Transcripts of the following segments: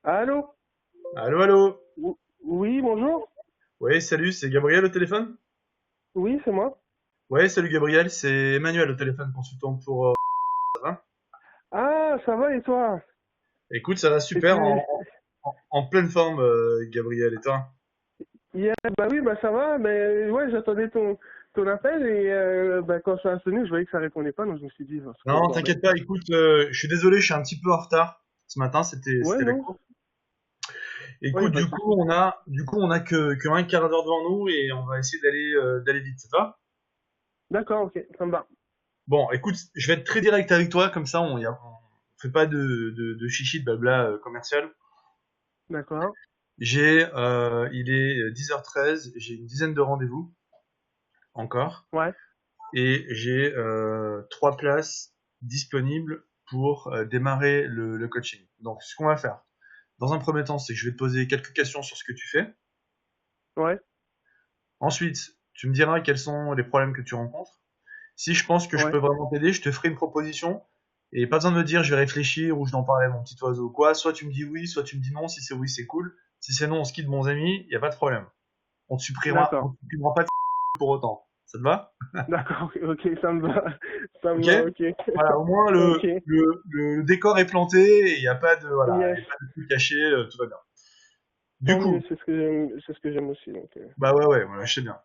Allô? Allô, allô? Oui, bonjour. Ouais, salut, c'est Gabriel au téléphone? Oui, c'est moi. Ouais, salut Gabriel, c'est Emmanuel au téléphone, consultant pour... ça va. Ah, ça va et toi? Écoute, ça va Et super, tu... en pleine forme, Gabriel, et toi? Bah oui, bah ça va, mais ouais, j'attendais ton appel et bah, quand ça a sonné, je voyais que ça répondait pas, donc je me suis dit, c'est quoi le Non, bordel? t'inquiète pas, écoute, je suis désolé, je suis un petit peu en retard. Ce matin, Ouais, c'était la non? course. Ouais, y a Écoute, pas de souci. du coup, on a que un quart d'heure devant nous et on va essayer d'aller vite, ça va? D'accord, ok, ça me va. Bon, écoute, je vais être très direct avec toi, comme ça, on fait pas de chichi, de blabla commercial. D'accord. Il est 10h13, j'ai une dizaine de rendez-vous encore, Ouais, et j'ai 3 places disponibles pour démarrer le coaching. Donc, ce qu'on va faire, dans un premier temps, c'est que je vais te poser quelques questions sur ce que tu fais. ouais, Ensuite, tu me diras quels sont les problèmes que tu rencontres. Si je pense que je ouais. peux vraiment t'aider, je te ferai une proposition. Et pas besoin de me dire, je vais réfléchir ou je n'en parle à mon petit oiseau ou quoi. Soit tu me dis oui, soit tu me dis non. Si c'est oui, c'est cool. Si c'est non, on se quitte, bons amis, il n'y a pas de problème. On D'accord. te supprimera pas de pour autant. Ça te va? D'accord, ok, ça me va. Ça Ok? me va, ok. Voilà, au moins Ok. le décor est planté et il n'y a pas de, voilà, Yes. il y a pas de truc caché, tout va bien. Du Tant mieux, coup, c'est ce que j'aime aussi, donc. bah ouais, ouais, ouais, je sais bien.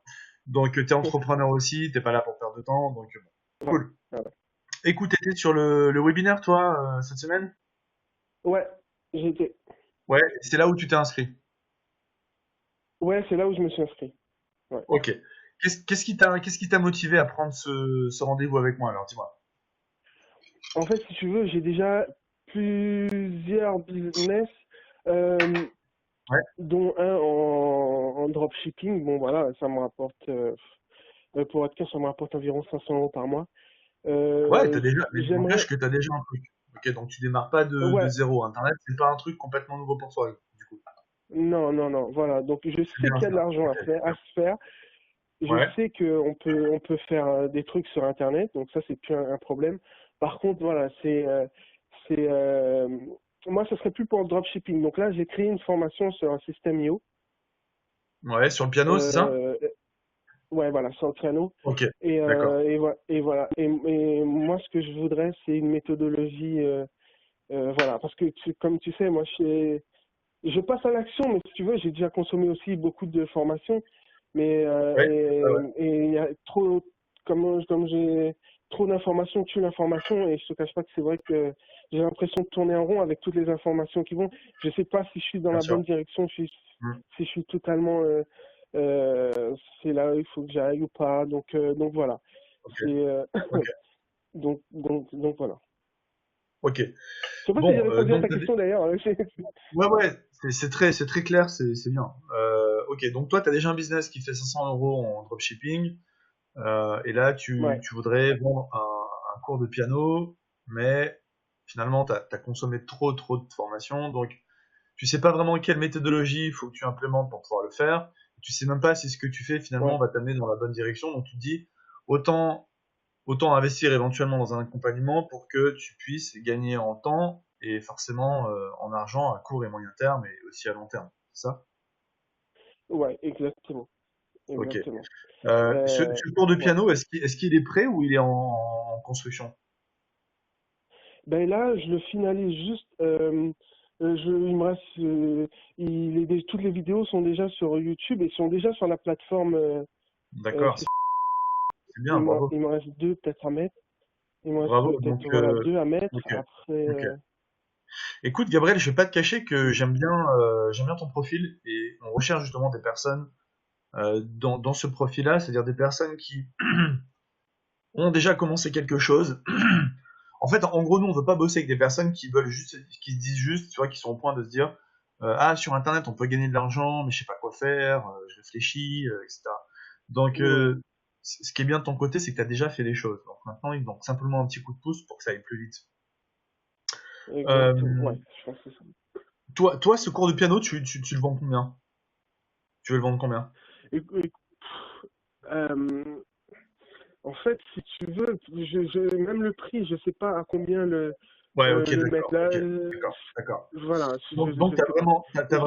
Donc, t'es Ouais, entrepreneur aussi, t'es pas là pour perdre de temps, donc bon. Cool. voilà. Écoute, t'étais sur le webinaire, toi, cette semaine? Ouais, j'étais. Ouais, c'est là où tu t'es inscrit. Ouais, c'est là où je me suis inscrit. Ouais. Ok. Qu'est-ce qui t'a motivé à prendre ce rendez-vous avec moi, alors, dis-moi. En fait, si tu veux, j'ai déjà plusieurs business, euh, Ouais. dont un en dropshipping. Bon, voilà, ça me rapporte, pour être clair, ça me rapporte environ 500 euros par mois. Ouais, Euh, mais n'empêche j'aimerais, que t'as déjà un truc. Ok, donc tu démarres pas de ouais, zéro. Internet, c'est pas un truc complètement nouveau pour toi, du coup. non, non, non, voilà. Donc, je C'est sais bien qu'il y a de ça. l'argent Ok, à bien. se faire. Je Ouais. sais on peut faire des trucs sur Internet, donc ça, c'est plus un problème. Par contre, voilà, c'est, moi, ce serait plus pour le dropshipping. Donc là, j'ai créé une formation sur un système IO. Ouais, sur le piano, c'est ça? Euh, ouais, voilà, sur le piano. Ok, Et, d'accord. et voilà. Et moi, ce que je voudrais, c'est une méthodologie, voilà, parce que comme tu sais, moi, je passe à l'action, mais si tu veux, j'ai déjà consommé aussi beaucoup de formations, mais Ouais, ouais, ouais. et il y a trop, comme j'ai trop d'informations, tue l'information, et je te cache pas que c'est vrai que j'ai l'impression de tourner en rond avec toutes les informations qui vont. Je sais pas si je suis dans Bien la sûr. bonne direction, Hmm. si je suis totalement, c'est là où il faut que j'aille ou pas. Donc voilà. Ok, C'est ok, donc voilà. ok. Je sais pas si j'ai Bon, répondu à ta question d'ailleurs. ouais, ouais, c'est très clair, c'est bien. Ok, donc toi, tu as déjà un business qui fait 500 euros en dropshipping, et là, Ouais, tu voudrais vendre un cours de piano, mais finalement, tu as consommé trop de formations, donc tu sais pas vraiment quelle méthodologie il faut que tu implémentes pour pouvoir le faire. Tu sais même pas si ce que tu fais finalement ouais. va t'amener dans la bonne direction, donc tu te dis autant autant investir éventuellement dans un accompagnement pour que tu puisses gagner en temps et forcément en argent à court et moyen terme et aussi à long terme. C'est ça? Ouais, exactement. Ok. Exactement. Ce cours de Ouais. piano, est-ce qu'il est prêt ou il est en construction? Ben là, je le finalise juste. Il me reste. Toutes les vidéos sont déjà sur YouTube et sont déjà sur la plateforme. D'accord, c'est bien, bravo. Il me reste deux peut-être à mettre. Il me reste Bravo. Donc, peut-être voilà deux à mettre. ok, Après, ok. Écoute, Gabriel, je vais pas te cacher que j'aime bien ton profil et on recherche justement des personnes dans ce profil-là, c'est-à-dire des personnes qui ont déjà commencé quelque chose. En fait, en gros, nous, on veut pas bosser avec des personnes qui veulent juste, qui se disent juste, tu vois, qui sont au point de se dire, ah, sur Internet, on peut gagner de l'argent, mais je sais pas quoi faire, je réfléchis, etc. Donc, ouais, ce qui est bien de ton côté, c'est que tu as déjà fait les choses. Donc maintenant, il manque simplement un petit coup de pouce pour que ça aille plus vite. exactement. Euh, Ouais, je pense que c'est ça. toi, ce cours de piano, tu le vends combien? Tu veux le vendre combien? Et, euh, en fait, si tu veux, même le prix, je sais pas à combien Ouais, ok, le mettre d'accord, là. ok, d'accord, d'accord. Voilà, Donc je sais pas. t'as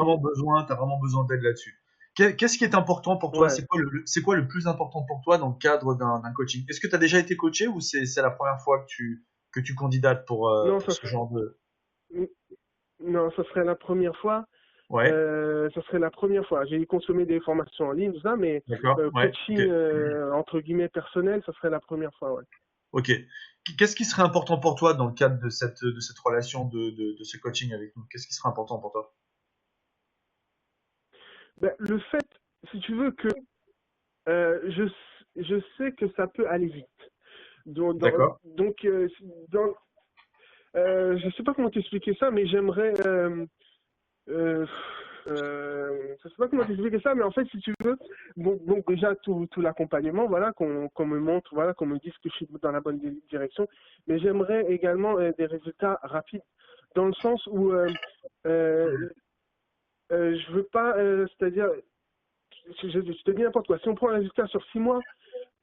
vraiment besoin d'aide là-dessus. Qu'est-ce qui est important pour toi? Ouais. C'est quoi le plus important pour toi dans le cadre d'un coaching? Est-ce que tu as déjà été coaché ou c'est la première fois que tu candidates Non, pour ce genre de... non, ça serait la première fois. Ouais, Ça serait la première fois. J'ai consommé des formations en ligne, tout ça, mais d'accord, ouais, ok, coaching entre guillemets personnel, ça serait la première fois, ouais. ok. Qu'est-ce qui serait important pour toi dans le cadre de cette relation de ce coaching avec nous? Qu'est-ce qui serait important pour toi? Ben, le fait, si tu veux, que euh, je, je sais que ça peut aller vite. Donc, D'accord. dans, je sais pas comment t'expliquer ça, mais j'aimerais. Euh, je sais pas comment t'expliquer ça, mais en fait, si tu veux, bon, donc déjà tout l'accompagnement, voilà, qu'on me montre, voilà, qu'on me dise que je suis dans la bonne direction, mais j'aimerais également des résultats rapides, dans le sens où euh, je veux pas, c'est-à-dire, je te dis n'importe quoi. Si on prend un résultat sur 6 mois,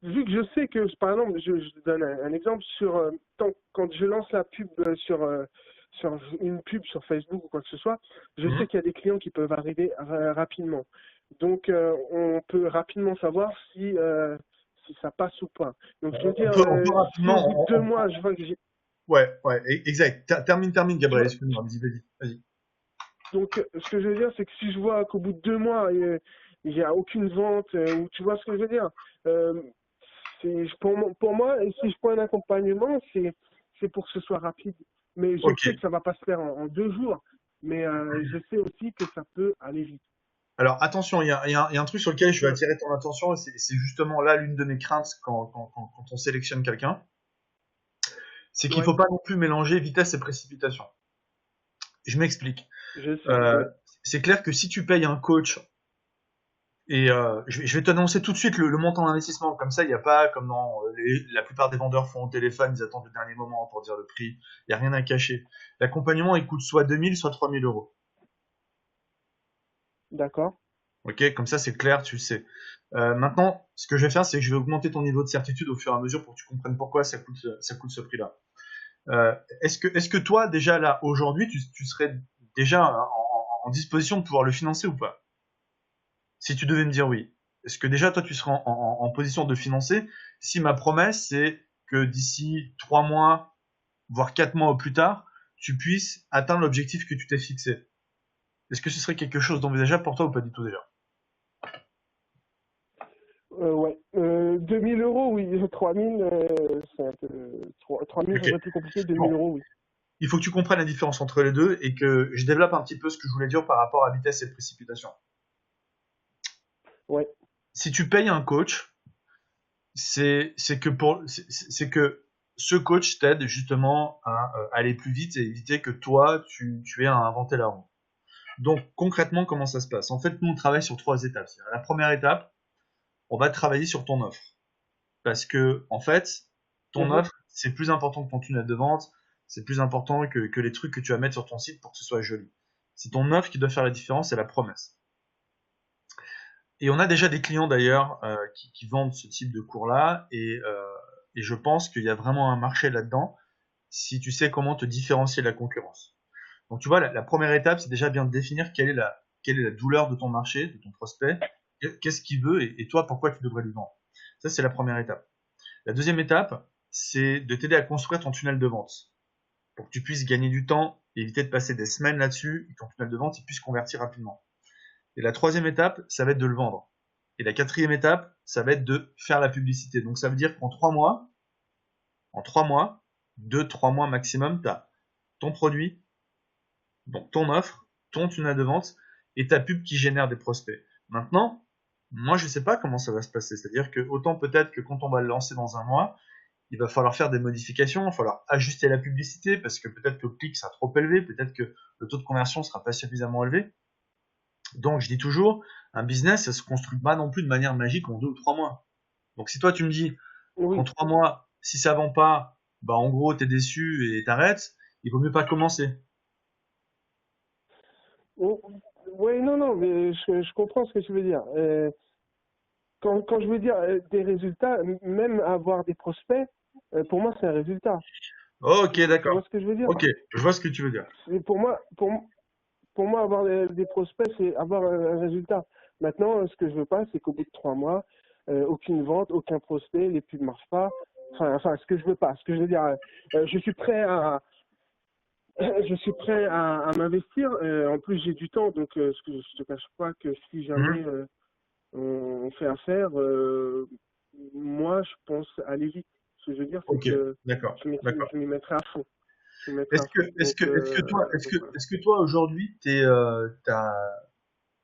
vu que je sais que, par exemple, je te donne un exemple sur quand je lance la pub sur une pub sur Facebook ou quoi que ce soit, je sais Mhm. qu'il y a des clients qui peuvent arriver rapidement. Donc, on peut rapidement savoir si ça passe ou pas. Donc, je veux dire, On peut si au bout de rapidement, 2 mois, je vois que j'ai, ouais, ouais, exact. Termine, tu Gabriel, vois, excuse-moi, vas-y, vas-y. donc, ce que je veux dire, c'est que si je vois qu'au bout de 2 mois, il n'y a aucune vente, ou tu vois ce que je veux dire, euh, pour moi, et si je prends un accompagnement, c'est pour que ce soit rapide. Mais je Ok. sais que ça va pas se faire en 2 jours, mais je sais aussi que ça peut aller vite. Alors attention, il y a un truc sur lequel je vais attirer ton attention, et c'est justement là l'une de mes craintes quand on sélectionne quelqu'un, c'est qu'il Ouais, faut pas non plus mélanger vitesse et précipitation. Je m'explique. je sais, Euh, ouais. c'est clair que si tu payes un coach, et je vais t'annoncer tout de suite le montant d'investissement, comme ça il n'y a pas, comme dans la plupart des vendeurs font au téléphone, ils attendent le dernier moment pour dire le prix, il n'y a rien à cacher. L'accompagnement il coûte soit 2000, soit 3000 euros. D'accord. Ok, comme ça c'est clair, tu le sais. Maintenant, ce que je vais faire, c'est que je vais augmenter ton niveau de certitude au fur et à mesure pour que tu comprennes pourquoi ça coûte ce prix-là. Est-ce que toi, déjà là, aujourd'hui, tu serais déjà en disposition de pouvoir le financer ou pas? Si tu devais me dire oui. Est-ce que déjà, toi, tu serais en position de financer si ma promesse, c'est que d'ici 3 mois, voire 4 mois au plus tard, tu puisses atteindre l'objectif que tu t'es fixé? Est-ce que ce serait quelque chose d'envisageable pour toi ou pas du tout déjà? Ouais. 2000 euros, oui. 3000, c'est un peu. 3000, ça Ok. serait plus compliqué. 2000 Bon, euros, oui. il faut que tu comprennes la différence entre les deux et que je développe un petit peu ce que je voulais dire par rapport à vitesse et précipitation. Ouais. Si tu payes un coach, c'est que ce coach t'aide justement à aller plus vite et éviter que toi tu aies à inventer la roue. Donc concrètement comment ça se passe? En fait nous on travaille sur 3 étapes. La première étape, on va travailler sur ton offre parce que en fait ton Mhm. offre c'est plus important que ton tunnel de vente, c'est plus important que les trucs que tu vas mettre sur ton site pour que ce soit joli. C'est ton offre qui doit faire la différence, c'est la promesse. Et on a déjà des clients d'ailleurs qui vendent ce type de cours-là et je pense qu'il y a vraiment un marché là-dedans si tu sais comment te différencier de la concurrence. Donc tu vois, la première étape, c'est déjà bien de définir quelle est la douleur de ton marché, de ton prospect, qu'est-ce qu'il veut et toi, pourquoi tu devrais lui vendre. Ça, c'est la première étape. La deuxième étape, c'est de t'aider à construire ton tunnel de vente pour que tu puisses gagner du temps, éviter de passer des semaines là-dessus et que ton tunnel de vente il puisse convertir rapidement. Et la troisième étape, ça va être de le vendre. Et la quatrième étape, ça va être de faire la publicité. Donc ça veut dire qu'en 3 mois, en 3 mois, 2, 3 mois maximum, tu as ton produit, donc ton offre, ton tunnel de vente et ta pub qui génère des prospects. Maintenant, moi je ne sais pas comment ça va se passer. C'est-à-dire que autant peut-être que quand on va le lancer dans un mois, il va falloir faire des modifications, il va falloir ajuster la publicité parce que peut-être que le clic sera trop élevé, peut-être que le taux de conversion sera pas suffisamment élevé. Donc, je dis toujours, un business, ça se construit pas non plus de manière magique en 2 ou 3 mois. Donc, si toi, tu me dis qu'en Oui. 3 mois, si ça vend pas, bah, en gros, t'es déçu et t'arrêtes, il vaut mieux pas commencer. Oh, ouais, non, non, mais je comprends ce que tu veux dire. Quand je veux dire des résultats, même avoir des prospects, pour moi, c'est un résultat. Ok, Tu vois d'accord. ce que je veux dire? Ok, je vois ce que tu veux dire. Et pour moi, avoir des prospects, c'est avoir un résultat. Maintenant, ce que je veux pas, c'est qu'au bout de 3 mois, aucune vente, aucun prospect, les pubs ne marchent pas. Ce que je veux pas, ce que je veux dire, je suis prêt à, je suis prêt à m'investir. En plus, j'ai du temps, donc je te cache pas que si jamais Mhm. on fait affaire, moi, je pense aller vite. Ce que je veux dire, c'est Ok, que d'accord, d'accord. je m'y mettrai à fond. Je m'y mettrai à fond. Donc voilà. Est-ce que toi aujourd'hui, t'as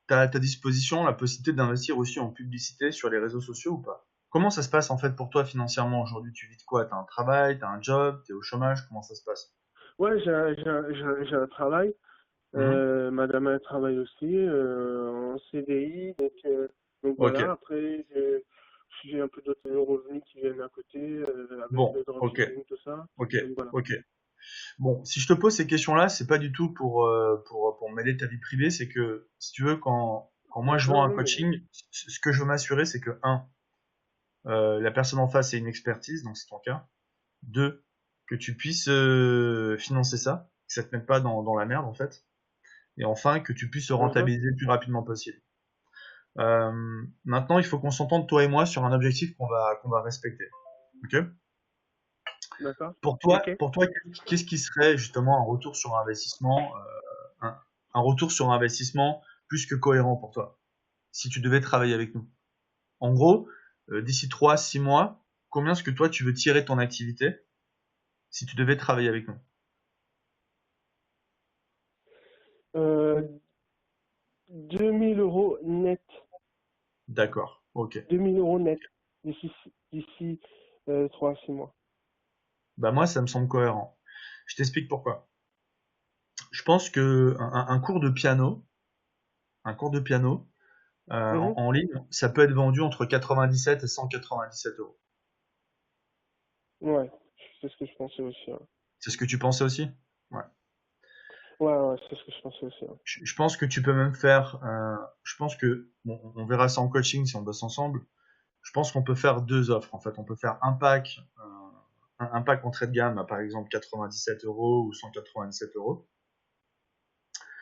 à ta disposition la possibilité d'investir aussi en publicité sur les réseaux sociaux ou pas? Comment ça se passe en fait pour toi financièrement aujourd'hui? Tu vis de quoi? T'as un travail, t'as un job, t'es au chômage, comment ça se passe? Ouais, j'ai un travail. Mhm. Madame elle travaille aussi en CDI, donc Ok, voilà. Après, j'ai un peu d'autres revenus qui viennent à côté avec bon, le ok, dropshipping, tout ça. ok, Donc voilà. ok. Bon, si je te pose ces questions-là, c'est pas du tout pour mêler ta vie privée, c'est que si tu veux, quand moi je vends Non, un non, mais coaching, ce que je veux m'assurer, c'est que, un, la personne en face ait une expertise, donc c'est ton cas. Deux, que tu puisses financer ça, que ça te mette pas dans la merde en fait. Et enfin, que tu puisses mhm, rentabiliser le plus rapidement possible. Maintenant, il faut qu'on s'entende, toi et moi, sur un objectif qu'on va respecter. Ok? d'accord. Pour Ok. toi, qu'est-ce qui serait justement un retour sur investissement, un, un retour sur investissement plus que cohérent pour toi, si tu devais travailler avec nous? En gros, d'ici 3 6 mois, combien est-ce que toi tu veux tirer de ton activité si tu devais travailler avec nous? 2 000 € net. D'accord, ok. 2 000 € net d'ici 3 à 6 mois. Bah moi, ça me semble cohérent. Je t'explique pourquoi. Je pense que un cours de piano, Mhm, en ligne, ça peut être vendu entre 97 et 197 euros. ouais, c'est ce que je pensais aussi. Ouais, C'est ce que tu pensais aussi? Ouais. ouais, ouais, c'est ce que je pensais aussi. Ouais. Je pense que tu peux même faire, je pense que, bon, on verra ça en coaching si on bosse ensemble. Je pense qu'on peut faire deux offres en fait. On peut faire un pack entrée de gamme à par exemple 97 euros ou 197 euros,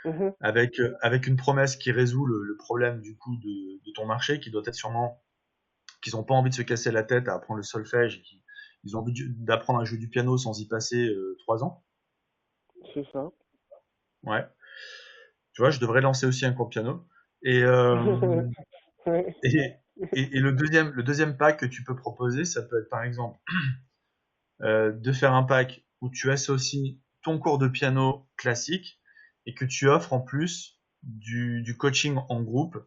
Mhm, avec une promesse qui résout le problème du coup de ton marché, qui doit être sûrement qu'ils n'ont pas envie de se casser la tête à apprendre le solfège et qu'ils ont envie d'apprendre à jouer du piano sans y passer 3 ans. c'est ça. Ouais. Tu vois, je devrais lancer aussi un cours de piano. Et, euh, Ouais. et, et le deuxième pack que tu peux proposer, ça peut être par exemple de faire un pack où tu associes ton cours de piano classique et que tu offres en plus du coaching en groupe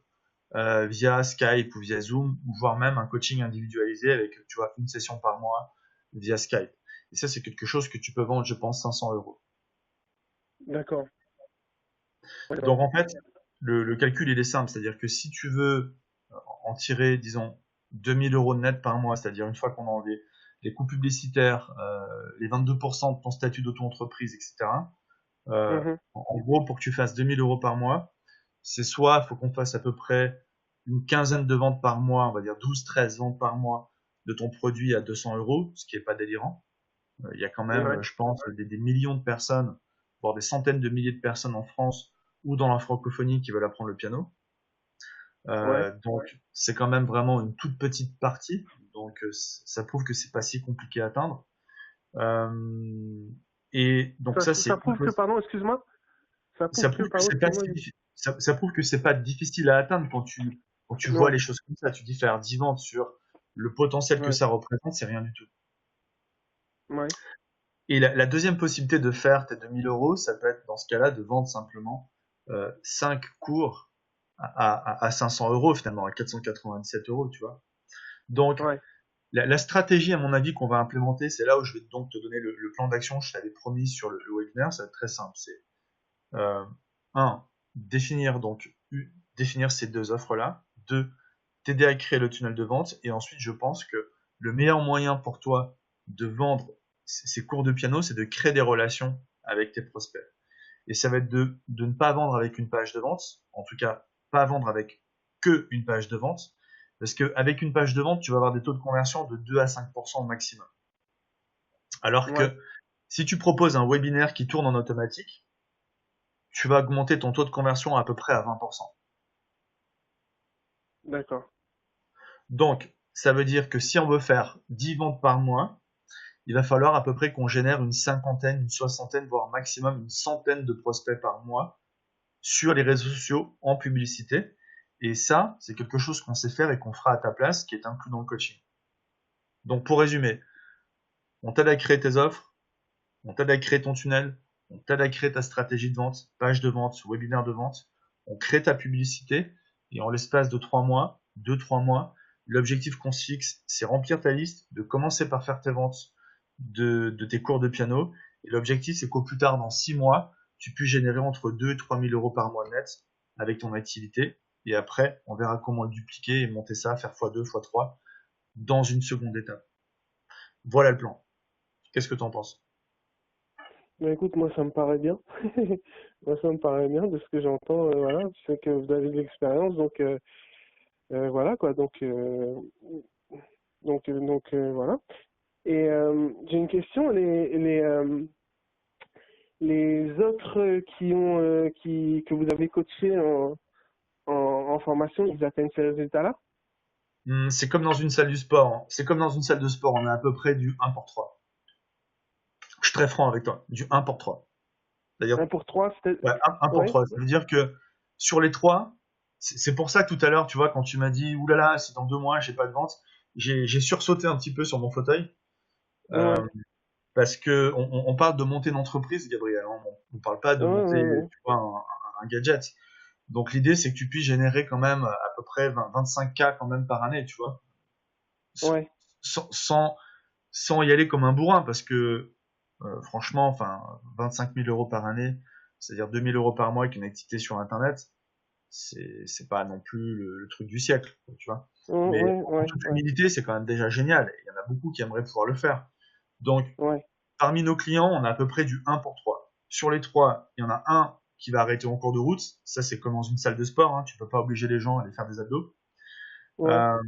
via Skype ou via Zoom, ou voire même un coaching individualisé avec, tu vois, une session par mois via Skype. Et ça, c'est quelque chose que tu peux vendre, je pense, 500 euros. D'accord. D'accord. Donc, en fait, le calcul, il est simple. C'est-à-dire que si tu veux en tirer, disons, 2000 euros de net par mois, c'est-à-dire une fois qu'on a enlevé les coûts publicitaires, les 22% de ton statut d'auto-entreprise, etc., Mhm. en gros, pour que tu fasses 2000 euros par mois, c'est soit il faut qu'on fasse à peu près une quinzaine de ventes par mois, on va dire 12 13 ventes par mois de ton produit à 200 euros, ce qui est pas délirant. Il y a quand même, Ouais. je pense, des millions de personnes, voire des centaines de milliers de personnes en France ou dans la francophonie qui veulent apprendre le piano. Ouais. Donc, c'est quand même vraiment une toute petite partie. Donc, ça prouve que c'est pas si compliqué à atteindre. Euh, et donc, ça, Ça c'est prouve que, pardon, excuse-moi. Ça prouve ça que, prouve que pardon, c'est pas excuse-moi. si ça prouve que c'est pas difficile à atteindre quand tu vois Ouais. les choses comme ça. Tu dis faire 10 ventes sur le potentiel que Ouais. ça représente, c'est rien du tout. Ouais. Et la deuxième possibilité de faire tes 2000 euros, ça peut être dans ce cas-là de vendre simplement 5 cours à 500 euros, finalement à 497 euros, tu vois. Donc, Ouais. la stratégie, à mon avis, qu'on va implémenter, c'est là où je vais donc te donner le plan d'action que je t'avais promis sur le webinaire. Ça va être très simple. C'est euh, un, définir donc définir ces deux offres-là. Deux, t'aider à créer le tunnel de vente. Et ensuite, je pense que le meilleur moyen pour toi de vendre ces cours de piano, c'est de créer des relations avec tes prospects. Et ça va être de ne pas vendre avec une page de vente, en tout cas pas vendre avec que une page de vente, parce qu'avec une page de vente, tu vas avoir des taux de conversion de 2 à 5% au maximum. Alors Ouais. que Si tu proposes un webinaire qui tourne en automatique, tu vas augmenter ton taux de conversion à peu près à 20%. D'accord. Donc, ça veut dire que si on veut faire 10 ventes par mois, il va falloir à peu près qu'on génère une cinquantaine, une soixantaine, voire maximum une centaine de prospects par mois sur les réseaux sociaux en publicité. Et ça, c'est quelque chose qu'on sait faire et qu'on fera à ta place, qui est inclus dans le coaching. Donc, pour résumer, on t'aide à créer tes offres, on t'aide à créer ton tunnel, on t'aide à créer ta stratégie de vente, page de vente, webinaire de vente, on crée ta publicité et en l'espace de 3 mois, 2-3 mois, l'objectif qu'on se fixe, c'est remplir ta liste, de commencer par faire tes ventes de tes cours de piano et l'objectif, c'est qu'au plus tard, dans 6 mois, tu puisses générer entre 2 et 3 000 euros par mois net avec ton activité et après, on verra comment le dupliquer et monter ça, faire x2, x3 dans une seconde étape. Voilà le plan. Qu'est-ce que tu en penses? Mais écoute, moi, ça me paraît bien. Moi, ça me paraît bien de ce que j'entends. Voilà, je sais que vous avez de l'expérience, donc voilà quoi. Donc voilà. Et j'ai une question. Les autres que vous avez coachés en formation, ils atteignent ces résultats-là? C'est comme dans une salle du sport, hein. C'est comme dans une salle de sport. On est à peu près du 1 pour 3. Je suis très franc avec toi. Du 1 pour 3. D'ailleurs, 1 pour 3, c'était. ouais, 1 pour Ouais. 3. Ça veut dire que sur les 3, c'est pour ça que tout à l'heure, tu vois, quand tu m'as dit, oulala, si dans 2 mois, j'ai pas de vente, j'ai sursauté un petit peu sur mon fauteuil. Euh, Ouais. parce que on parle de monter une entreprise, Gabriel. Hein. On parle pas de Ouais, monter, ouais, ouais. tu vois, un gadget. Donc l'idée, c'est que tu puisses générer quand même à peu près 25K quand même par année, tu vois. Ouais. Sans, sans, sans y aller comme un bourrin, parce que franchement, enfin, 25 000 euros par année, c'est-à-dire 2 000 euros par mois avec une activité sur Internet, c'est pas non plus le truc du siècle, tu vois. Ouais, Mais ouais, en ouais, toute ouais. humilité, c'est quand même déjà génial. Il y en a beaucoup qui aimeraient pouvoir le faire. Donc, Ouais. parmi nos clients, on a à peu près du 1 pour 3. Sur les 3, il y en a un qui va arrêter en cours de route. Ça, c'est comme dans une salle de sport. Hein. Tu peux pas obliger les gens à aller faire des abdos. Ouais. Euh,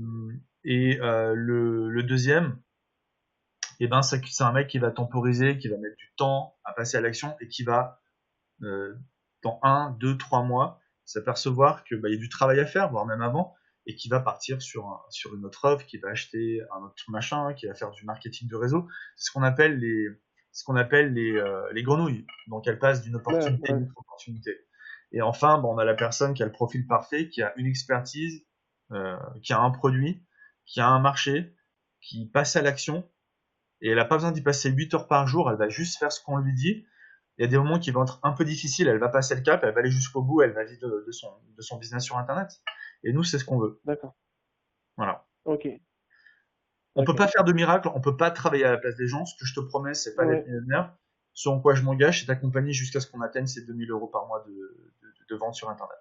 et le deuxième, et ben c'est un mec qui va temporiser, qui va mettre du temps à passer à l'action et qui va euh, dans 1, 2, 3 mois s'apercevoir que bah, il y a du travail à faire, voire même avant, et qui va partir sur une autre offre, qui va acheter un autre machin, qui va faire du marketing de réseau. C'est ce qu'on appelle les grenouilles. Donc elles passent d'une Ouais, opportunité à ouais. une autre opportunité. Et enfin, bon, on a la personne qui a le profil parfait, qui a une expertise, qui a un produit, qui a un marché, qui passe à l'action et elle n'a pas besoin d'y passer 8 heures par jour, elle va juste faire ce qu'on lui dit. Il y a des moments qui vont être un peu difficiles, elle va passer le cap, elle va aller jusqu'au bout, elle va vivre de son business sur Internet. Et nous, c'est ce qu'on veut. D'accord. Voilà. Ok. On peut D'accord. pas faire de miracle, on peut pas travailler à la place des gens. Ce que je te promets, c'est pas d'être Ouais. millionnaire. Ce en quoi je m'engage, c'est d'accompagner jusqu'à ce qu'on atteigne ces 2 000 euros par mois de vente sur Internet.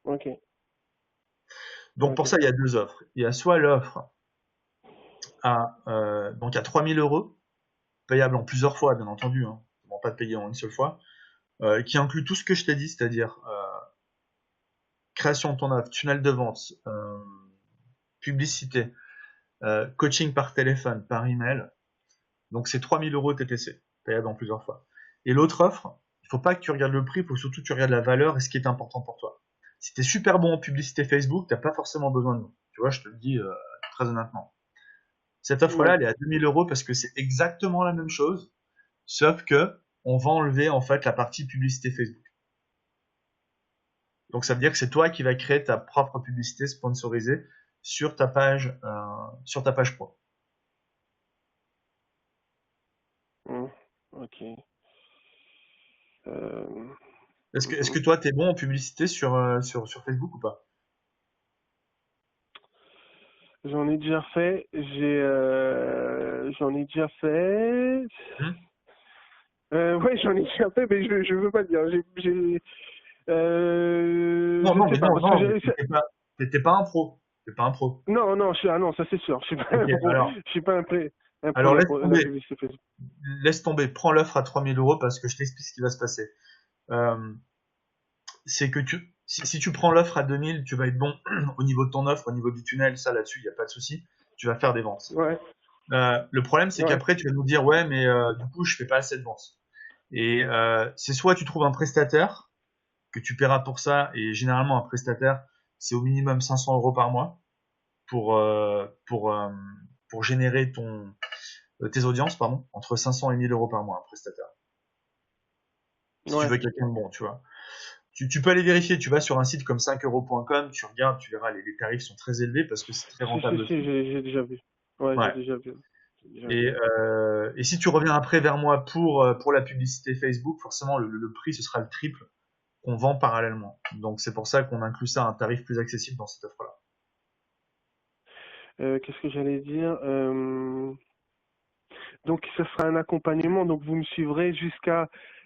Ok. Donc pour Ok. ça, il y a deux offres. Il y a soit l'offre donc à 3 000 euros, payable en plusieurs fois, bien entendu, hein. On ne va pas te payer en une seule fois, qui inclut tout ce que je t'ai dit, c'est-à-dire création de ton offre, tunnel de vente, publicité, coaching par téléphone, par email. Donc c'est 3 000 euros TTC, payable en plusieurs fois. Et l'autre offre, il ne faut pas que tu regardes le prix, il faut surtout que tu regardes la valeur et ce qui est important pour toi. Si tu es super bon en publicité Facebook, tu n'as pas forcément besoin de nous. Tu vois, je te le dis très honnêtement. Cette offre-là, Ouais. elle est à 2 000 euros parce que c'est exactement la même chose, sauf que on va enlever en fait la partie publicité Facebook. Donc ça veut dire que c'est toi qui vas créer ta propre publicité sponsorisée sur ta page pro. Hmm. Ok. Euh, Est-ce que toi t'es bon en publicité sur Facebook ou pas? J'en ai déjà fait. J'en ai déjà fait. Hmm. Ouais, j'en ai déjà fait, mais je veux pas dire. Non, Je non, sais mais pas, non, parce que non, mais t'étais pas un pro. T'es pas un pro. non, non, ah non, ça c'est sûr. Je suis pas Ok, un pro. alors, Je suis pas un pro alors laisse la tomber, publicité Facebook. laisse tomber. Prends l'offre à 3 000 euros parce que je t'explique ce qui va se passer. Euh, c'est que si tu prends l'offre à 2 000, tu vas être bon au niveau de ton offre, au niveau du tunnel, ça là-dessus, il n'y a pas de souci. Tu vas faire des ventes. Ouais. Le problème, c'est Ouais, qu'après, tu vas nous dire, ouais, mais du coup, je fais pas assez de ventes. Et c'est soit tu trouves un prestataire que tu paieras pour ça, et généralement un prestataire, c'est au minimum 500 euros par mois pour euh, pour euh, pour générer tes audiences, pardon, entre 500 et 1000 euros par mois, un prestataire. Si tu ouais. veux quelqu'un de bon, tu vois. Tu peux aller vérifier, tu vas sur un site comme 5euros.com, tu regardes, tu verras, les tarifs sont très élevés parce que c'est très Si, si, rentable si, aussi. j'ai déjà vu. Ouais, j'ai Ouais. déjà vu. J'ai déjà vu. Et si tu reviens après vers moi pour la publicité Facebook, forcément le prix ce sera le triple qu'on vend parallèlement. Donc c'est pour ça qu'on inclut ça à un tarif plus accessible dans cette offre-là. Qu'est-ce que j'allais dire? Donc, ce sera un accompagnement. Donc, vous me suivrez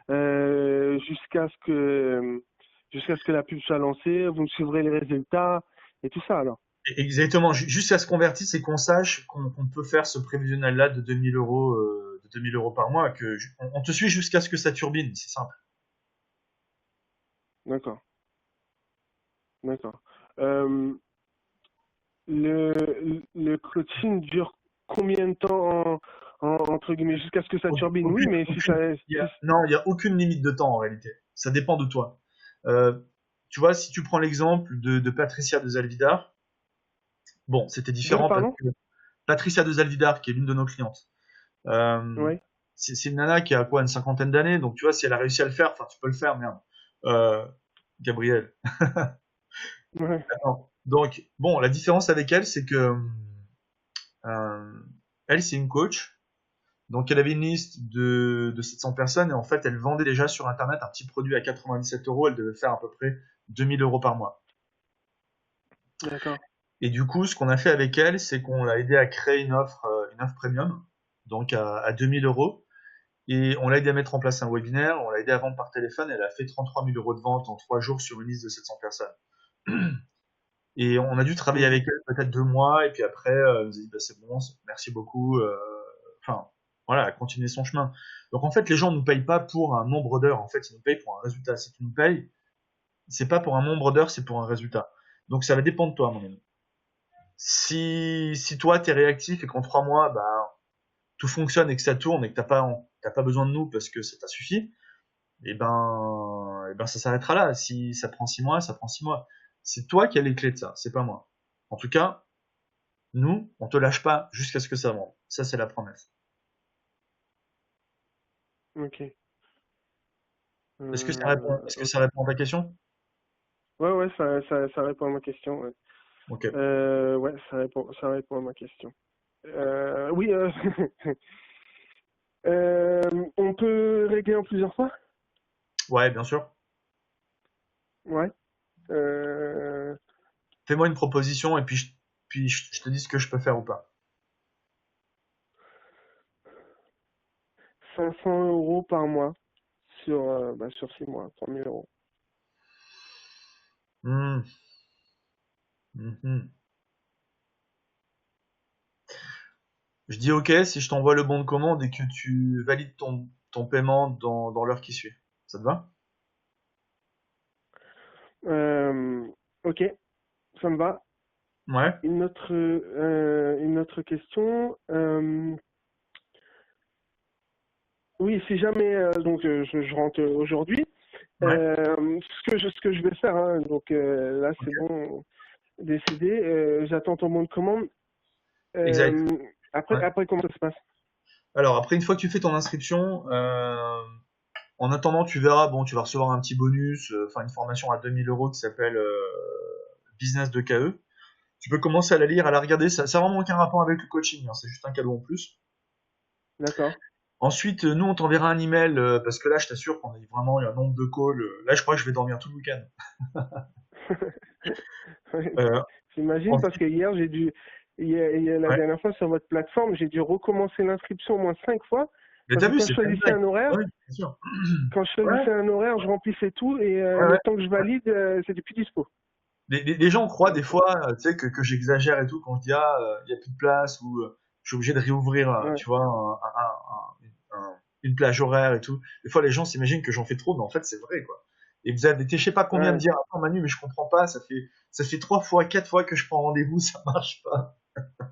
euh, jusqu'à ce que, jusqu'à ce que la pub soit lancée. Vous me suivrez les résultats et tout ça, alors. Exactement, juste à se convertisse et qu'on sache qu'on peut faire ce prévisionnel-là de 2000 euros, par mois, on te suit jusqu'à ce que ça turbine, c'est simple. D'accord, d'accord. Euh, le coaching dure combien de temps entre guillemets jusqu'à ce que ça turbine? Oui, mais si ça, si- Non, il y a aucune limite de temps en réalité. Ça dépend de toi. Euh, Tu vois, si tu prends l'exemple de Patricia de Zalvidar, bon, c'était différent parce pardon? que Patricia de Zalvidar, qui est l'une de nos clientes, euh, Oui, c'est une nana qui a quoi, une cinquantaine d'années, donc tu vois, si elle a réussi à le faire, enfin, tu peux le faire, merde. Euh, Gabriel. ouais, Attends. Donc, bon, la différence avec elle, c'est que euh, elle, c'est une coach. Donc, elle avait une liste de 700 personnes et en fait, elle vendait déjà sur Internet un petit produit à 97 euros. Elle devait faire à peu près 2000 euros par mois. d'accord. Et du coup, ce qu'on a fait avec elle, c'est qu'on l'a aidé à créer une offre premium, donc à 2000 euros. Et on l'a aidé à mettre en place un webinaire, on l'a aidé à vendre par téléphone. Elle a fait 33 000 euros de vente en 3 jours sur une liste de 700 personnes. Et on a dû travailler Mhm. avec elle peut-être 2 mois, et puis après, elle nous a dit, bah, c'est bon, merci beaucoup. Enfin, voilà, continuer son chemin. Donc en fait, les gens ne nous payent pas pour un nombre d'heures, en fait, ils nous payent pour un résultat. Si tu nous payes, c'est pas pour un nombre d'heures, c'est pour un résultat. Donc ça va dépendre de toi, mon ami. Si toi, tu es réactif et qu'en 3 mois, bah, tout fonctionne et que ça tourne et que t'as pas besoin de nous parce que ça t'a suffi, et ben ça s'arrêtera là. Si ça prend 6 mois, ça prend 6 mois. C'est toi qui as les clés de ça, c'est pas moi. En tout cas, nous, on te lâche pas jusqu'à ce que ça vende. Ça, c'est la promesse. Ok. Est-ce que ça Ok. répond à ta question? Ouais, ouais, ça répond à ma question. Ouais, Ok. ouais, ça répond à ma question. Oui, on peut régler en plusieurs fois? Ouais, bien sûr. Ouais. Euh, Fais-moi une proposition et puis je te dis ce que je peux faire ou pas. 500 euros par mois sur 6 mois, 3000 euros. Hmm, mhm. Je dis OK si je t'envoie le bon de commande et que tu valides ton paiement dans l'heure qui suit. Ça te va? Euh, ok, ça me va. Ouais. Une autre question. Oui, si jamais je rentre aujourd'hui, Ouais. ce que je vais faire, hein, donc là c'est OK. bon, décidé. J'attends ton bon de commande. Exact. Euh, Ouais. après comment ça se passe? Alors après, une fois que tu fais ton inscription, en attendant, tu verras, bon, tu vas recevoir un petit bonus, enfin une formation à 2000 euros qui s'appelle Business de KE. Tu peux commencer à la lire, à la regarder. Ça n'a vraiment aucun rapport avec le coaching, hein, c'est juste un cadeau en plus. D'accord. Ensuite, nous, on t'enverra un email parce que là, je t'assure qu'on a vraiment eu un nombre de calls. Là, je crois que je vais dormir tout le week-end. Ouais, Euh, j'imagine parce Ensuite, que hier la ouais. dernière fois sur votre plateforme, j'ai dû recommencer l'inscription au moins 5 fois Mais parce t'as que vu, quand je c'est pas une choisissais blague. un horaire, Ouais, bien sûr. Ouais, je remplissais tout et ouais, le ouais. temps que je valide, c'était plus dispo. Les gens croient des Donc, fois, tu sais, que j'exagère et tout quand je dis ah, il y a plus de place ou je suis obligé de réouvrir, ouais, tu vois, une plage horaire et tout. Des fois, les gens s'imaginent que j'en fais trop, mais en fait, c'est vrai, quoi. Et vous avez été, je sais pas combien de ouais, dire, attends Manu, mais je comprends pas, ça fait 3 fois, 4 fois que je prends rendez-vous, ça marche pas.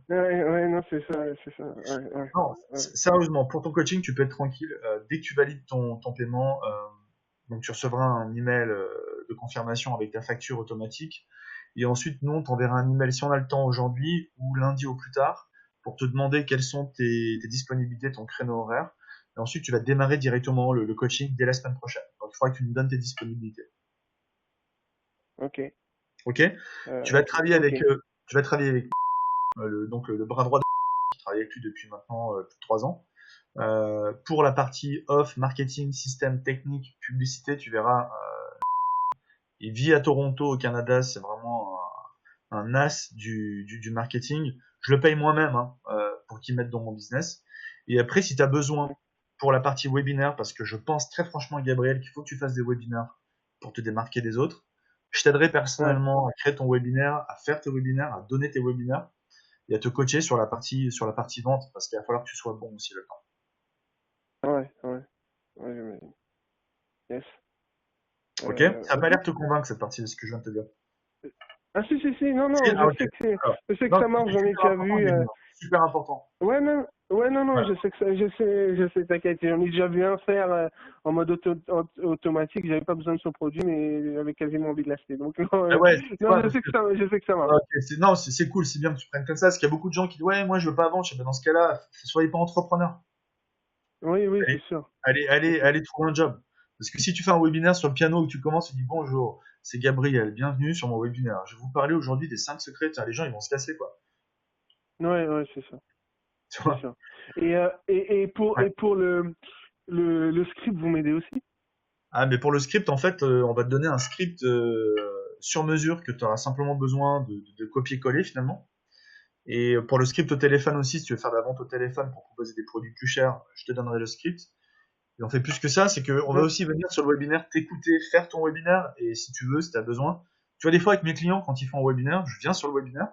ouais, non, c'est ça, c'est ça. Ouais, ouais, Non, ouais. sérieusement, pour ton coaching, tu peux être tranquille. Dès que tu valides ton paiement, donc tu recevras un email de confirmation avec ta facture automatique. Et ensuite, nous, on t'enverra un email si on a le temps aujourd'hui ou lundi au plus tard pour te demander quelles sont tes disponibilités, ton créneau horaire. Et ensuite, tu vas démarrer directement le coaching dès la semaine prochaine. Donc, il faudra que tu nous donnes tes disponibilités. Ok, Ok? Tu vas ok, travailler ok. avec, tu vas travailler avec donc le bras droit de qui travaille avec lui depuis maintenant plus de 3 ans. Pour la partie off, marketing, système, technique, publicité, tu verras, il vit à Toronto au Canada, c'est vraiment un as du marketing. Je le paye moi-même hein, pour qu'il mette dans mon business. Et après, si tu as besoin pour la partie webinaire, parce que je pense très franchement, Gabriel, qu'il faut que tu fasses des webinaires pour te démarquer des autres, je t'aiderai Ouais, personnellement à créer ton webinaire, à faire tes webinaires, à donner tes webinaires et à te coacher sur la partie vente, parce qu'il va falloir que tu sois bon aussi là-dedans. ouais, ouais, ouais, j'imagine. Yes. Ok? Ça n'a pas Ok. l'air de te convaincre cette partie de ce que je viens de te dire. Ah si, si, si, non, Si, non, ah, ok. Alors, je sais que non, ça marche, c'est j'en ai super déjà important, vu. Gabriel. Super important. Ouais, non, ouais, non, non, Ouais. je sais, t'inquiète, j'en ai déjà vu un faire en mode automatique, j'avais pas besoin de ce produit, mais j'avais quasiment envie de l'acheter. Donc, non, Ah ouais, c'est non, quoi, parce que je sais que ça marche. ok, non, c'est cool, c'est bien que tu prennes comme ça, parce qu'il y a beaucoup de gens qui disent ouais, moi je veux pas vendre. Je sais pas, dans ce cas-là, soyez pas entrepreneur. Oui, oui, Allez, c'est sûr, allez, c'est allez, sûr. allez trouver un job. Parce que si tu fais un webinaire sur le piano et que tu commences, tu dis bonjour, c'est Gabriel, bienvenue sur mon webinaire. Je vais vous parler aujourd'hui des 5 secrets. Tiens, les gens ils vont se casser quoi. Ouais, ouais, c'est ça, Tu c'est vois? sûr. Et Ouais. pour le script, vous m'aidez aussi? Ah, mais pour le script, en fait, on va te donner un script sur mesure que tu auras simplement besoin de copier-coller finalement. Et pour le script au téléphone aussi, si tu veux faire de la vente au téléphone pour proposer des produits plus chers, je te donnerai le script. Et on fait plus que ça, c'est qu'on va D'ac- aussi venir sur le webinaire, t'écouter, faire ton webinaire, et si tu veux, si tu as besoin. Tu vois, des fois avec mes clients, quand ils font un webinaire, je viens sur le webinaire,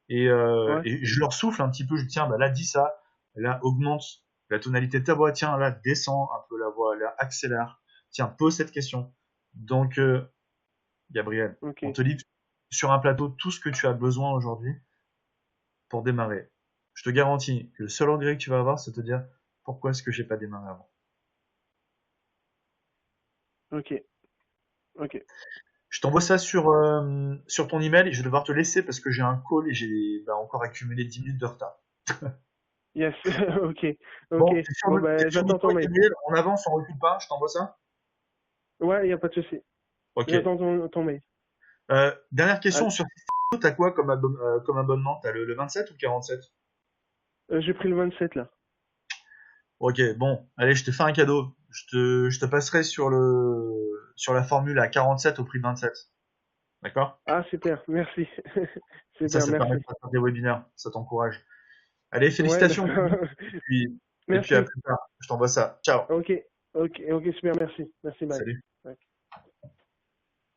Ouais, et je leur souffle un petit peu, je dis, tiens, bah là, dis ça, là, augmente la tonalité de ta voix, tiens, là, descends un peu la voix, là, accélère, tiens, pose cette question. Donc, Gabriel, on ok, te livre sur un plateau tout ce que tu as besoin aujourd'hui pour démarrer. Je te garantis que le seul regret que tu vas avoir, c'est de te dire pourquoi est-ce que j'ai pas démarré avant. ok, ok. Je t'envoie ça sur ton email et je vais devoir te laisser parce que j'ai un call et j'ai bah, encore accumulé 10 minutes de retard. Yes, ok, ok. Bon, Bon, t'es ben, sûr de j'attends toi, ton mail. Gabriel? On avance, on recule pas, je t'envoie ça? Ouais, y a pas de souci. Ok. J'attends ton mail. Dernière Ah, question sur Cisco, t'as quoi comme abonnement? T'as le 27 ou le 47? j'ai pris le 27 là. Ok, bon, allez, je te fais un cadeau. Je te passerai sur la formule à 47 au prix de 27. D'accord? Ah, super, merci. Ça, Super, ça te merci. permettra de faire des webinaires, ça t'encourage. Allez, Ouais, félicitations, Gabriel. d'accord. Et puis à Merci. plus tard. Je t'envoie ça. Ciao. Ok, ok, ok, super, merci. Merci, bye. Salut.